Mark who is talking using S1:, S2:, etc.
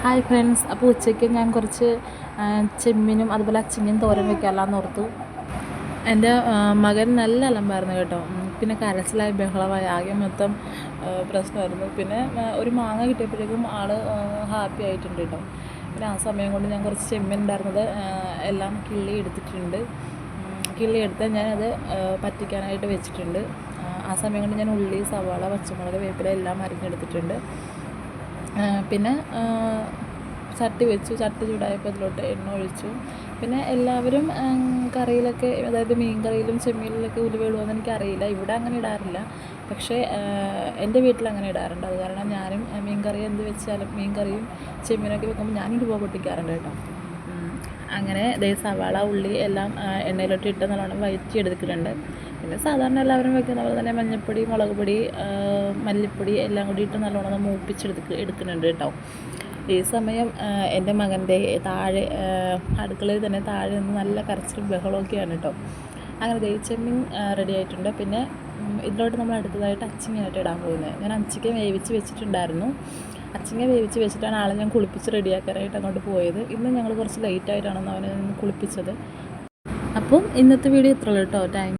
S1: Hi friends, അപ്പോൾ ഉച്ചയ്ക്ക് ഞാൻ കുറച്ച് ചെമ്മീനും അതുപോലെ അച്ചിങ്ങയും തോരൻ വെക്കാമെന്ന് ഓർത്തു. എൻ്റെ മകൻ നല്ല അലമ്പായിരുന്നു കേട്ടോ. പിന്നെ കരച്ചിലായി ബഹളമായി ആകെ മൊത്തം പ്രശ്നമായിരുന്നു. പിന്നെ ഒരു മാങ്ങ കിട്ടിയപ്പോഴേക്കും ആൾ ഹാപ്പി ആയിട്ടുണ്ട് കേട്ടോ. പിന്നെ ആ സമയം കൊണ്ട് ഞാൻ കുറച്ച് ചെമ്മീൻ ഉണ്ടായിരുന്നത് എല്ലാം കിള്ളി എടുത്തിട്ടുണ്ട്. കിള്ളി എടുത്ത് ഞാനത് പറ്റിക്കാനായിട്ട് വെച്ചിട്ടുണ്ട്. ആ സമയം കൊണ്ട് ഞാൻ ഉള്ളി, സവാള, പച്ചമുളക്, വേപ്പില എല്ലാം അരിഞ്ഞെടുത്തിട്ടുണ്ട്. പിന്നെ ചട്ടി വെച്ചു. ചട്ടി ചൂടായപ്പോൾ അതിലോട്ട് എണ്ണ ഒഴിച്ചു. പിന്നെ എല്ലാവരും കറിയിലൊക്കെ, അതായത് മീൻ കറിയിലും ചെമ്മീനിലൊക്കെ ഉലുവ ഇടുമെന്ന് എനിക്കറിയില്ല. ഇവിടെ അങ്ങനെ ഇടാറില്ല, പക്ഷേ എൻ്റെ വീട്ടിൽ അങ്ങനെ ഇടാറുണ്ട്. അത് കാരണം ഞാനും മീൻ കറി എന്ത് വെച്ചാലും, മീൻ കറിയും ചെമ്മീനൊക്കെ വെക്കുമ്പോൾ ഞാൻ ഉലുവ പൊട്ടിക്കാറുണ്ട് കേട്ടോ. അങ്ങനെ സവാള, ഉള്ളി എല്ലാം എണ്ണയിലോട്ട് ഇട്ട് നല്ലോണം വഴറ്റിയെടുത്തിട്ടുണ്ട്. പിന്നെ സാധാരണ എല്ലാവരും വെക്കുന്ന പോലെ തന്നെ മഞ്ഞൾപ്പൊടി, മുളക് പൊടി, മല്ലിപ്പൊടി എല്ലാം കൂടി ഇട്ട് നല്ലോണം എടുക്കുന്നുണ്ട് കേട്ടോ. ഈ സമയം എൻ്റെ മകൻ്റെ താഴെ അടുക്കളയിൽ തന്നെ താഴെ നിന്ന് നല്ല കരച്ചിലും ബഹളമൊക്കെയാണ് കേട്ടോ. അങ്ങനെ ചെമ്മീൻ റെഡി ആയിട്ടുണ്ട്. പിന്നെ ഇതിലോട്ട് നമ്മൾ അടുത്തതായിട്ട് അച്ചിങ്ങയായിട്ട് ഇടാൻ പോകുന്നത്. ഞാൻ അച്ചിങ്ങ വേവിച്ച് വെച്ചിട്ടുണ്ടായിരുന്നു. അച്ചിങ്ങ വേവിച്ച് വെച്ചിട്ടാണ് ആളെ ഞാൻ കുളിപ്പിച്ച് റെഡിയാക്കാനായിട്ട് അങ്ങോട്ട് പോയത്. ഇന്ന് ഞങ്ങൾ കുറച്ച് ലേറ്റായിട്ടാണ് അവനെ കുളിപ്പിച്ചത്. അപ്പം ഇന്നത്തെ വീഡിയോ ഇത്രയുള്ളൂ കേട്ടോ. താങ്ക്